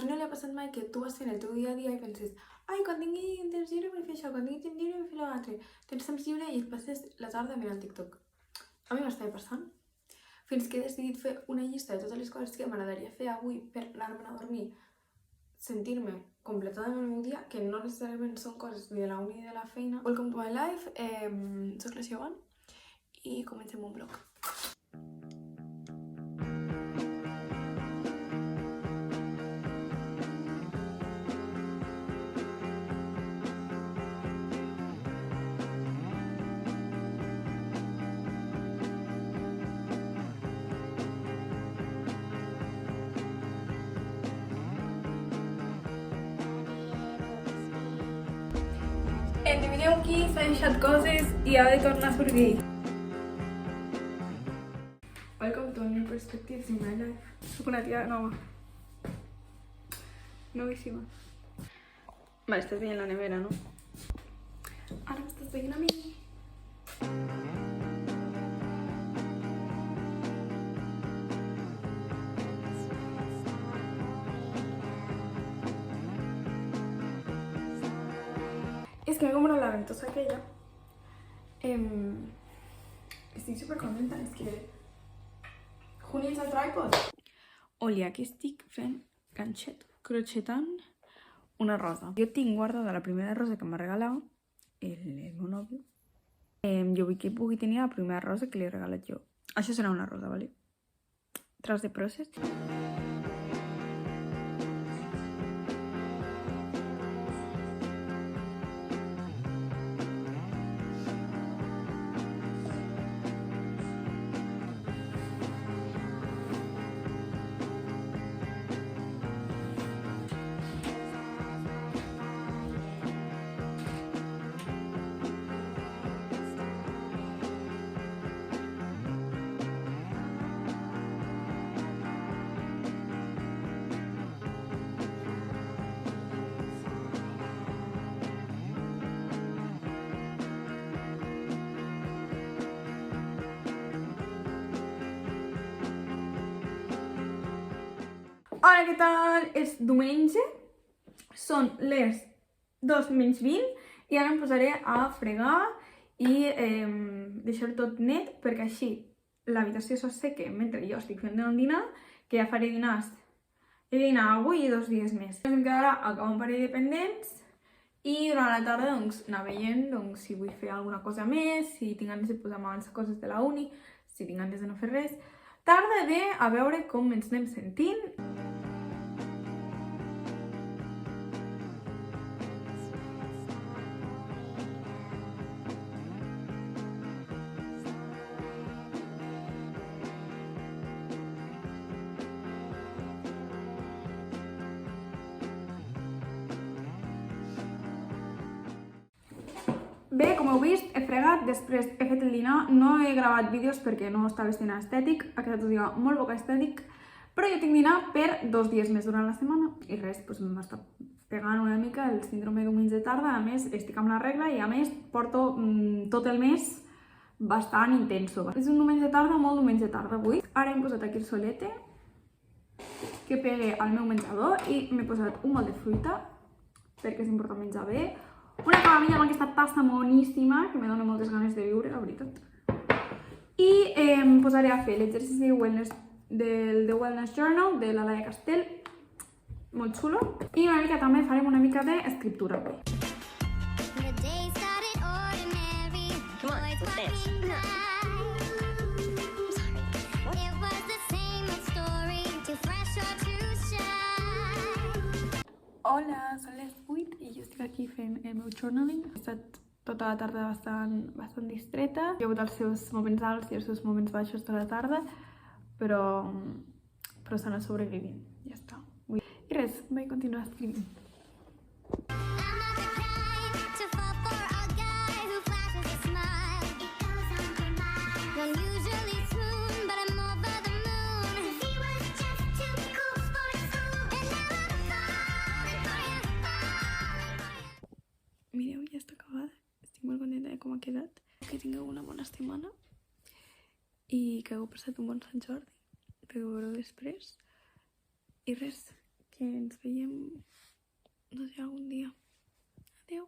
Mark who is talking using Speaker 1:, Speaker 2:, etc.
Speaker 1: A tu no li ha passat mai que tu vas fent el teu dia a dia i penses ai, quan tingui un temps lliure vull fer això, quan tingui temps lliure vull fer l'altre. Tens temps lliure i et passes la tarda mirant TikTok. A mi m'estava passant. Fins que he decidit fer una llista de totes les coses que m'agradaria fer avui per anar-me'n a dormir, sentir-me completada amb el meu dia, que no necessàriament són coses ni de la uni ni de la feina. Welcome to my life, soc la Xiaoban i comencem un vlog. Endevinem qui s'ha deixat coses i ha de tornar a sortir. Welcome to new perspectives in my life. Soc una tia nova. Novíssima. Vale, estàs veient la nevera, no? Ara m'estàs veient a mi. Es que me he comprado la ventosa aquella. Estic supercontenta, és que... Who needs a tripod? Oli, aquí estic fent ganxet, crochetant una rosa. Jo tinc guardada la primera rosa que m'ha regalat el meu nòvio. Jo vull que pugui tenir la primera rosa que li he regalat jo. Això serà una rosa, ¿vale? Tras de process. Hola, què tal? És diumenge, són les 2:20 i ara em posaré a fregar i deixar tot net perquè així l'habitació s'asseca mentre jo estic fent el dinar, que ja faré dinars. He de dinar avui i 2 dies més. Em quedarà acabar un parell de pendents i durant la tarda doncs, anar veient si vull fer alguna cosa més, si tinc ganes de posar abans coses de la uni, si tinc ganes de no fer res. Tarda de a veure com ens anem sentint. Bé, com heu vist, he fregat, després he fet el dinar, no he gravat vídeos perquè no estava destinat estètic, ha quedat un dia molt poc estètic, però jo tinc dinar per 2 dies més durant la setmana i res, doncs m'està pegant una mica el síndrome diumenge de tarda, a més estic amb la regla i a més porto tot el mes bastant intenso. És un diumenge de tarda, molt diumenge de tarda avui. Ara hem posat aquí el solete que pegue al meu menjador i m'he posat un bol de fruita perquè és important menjar bé. Una camamilla amb aquesta tassa moníssima, que me dona moltes ganes de viure, la veritat. I em posaré a fer l'exercici de wellness del The Wellness Journal de la Laia Castell, molt xulo. I una mica també farem una mica d'escriptura. Hola, són les 8 i jo estic aquí fent el meu journaling. He estat tota la tarda bastant distreta. Hi ha hagut els seus moments alts i els seus moments baixos tota la tarda, però s'ha anat sobrevivint, ja està. I res, vaig continuar escrivint. Mireu, ja està acabada. Estic molt contenta de com ha quedat. Que tingueu una bona setmana i que hagueu passat un bon Sant Jordi, que ho veureu després. I res, que ens veiem, no sé, algun dia. Adéu.